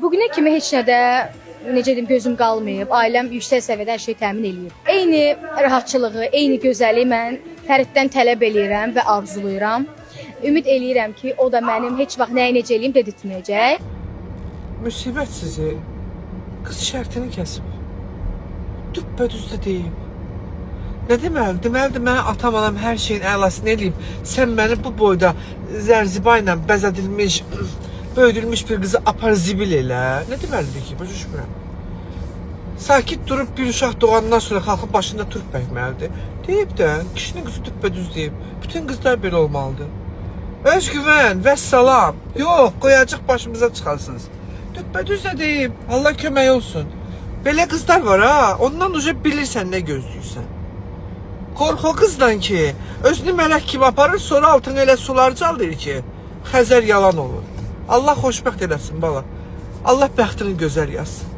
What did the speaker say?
Bugünə kimi heç nədə necə deyim gözüm qalmayıb. Ailəm yüksək səviyyədə hər şey təmin eləyir. Eyni rahatçılığı, eyni gözəlliyi mən Fəriddən tələb eləyirəm və arzulayıram. Ümid eləyirəm ki, o da mənim heç vaxt nəyi necə eləyim dedirtməyəcək. Müsibət sizi. Qız şərtini kəsib. Düppədüz də deyib. Nə deməli? Deməlidir, mən atam anam hər şeyin əlasını eləyib. Sən məni bu boyda zərziba ilə bəzədilmiş, böyüdülmüş bir qızı apar zibil elə. Nə deməlidir ki? Başa düşmürəm. Sakit durub bir uşaq doğandan sonra qalxıb başında turp bəkməlidir. Deyib də, kişinin qızı düppədüz deyib. Bütün qızlar belə olmalıdır. Özgüvən, vəssalam. Yox, qoyacaq başımıza çıxarsınız. Düppədüz də deyib, Allah kömək olsun. Belə qızlar var ha, ondan uca bilirsən nə gözləyirsən. Qorx o qızdan ki, özünü mələk kimi aparır, sonra altını elə sular caldırır ki, Xəzər yalan olur. Allah xoşbəxt eləsin bala. Allah bəxtini gözəl yazsın.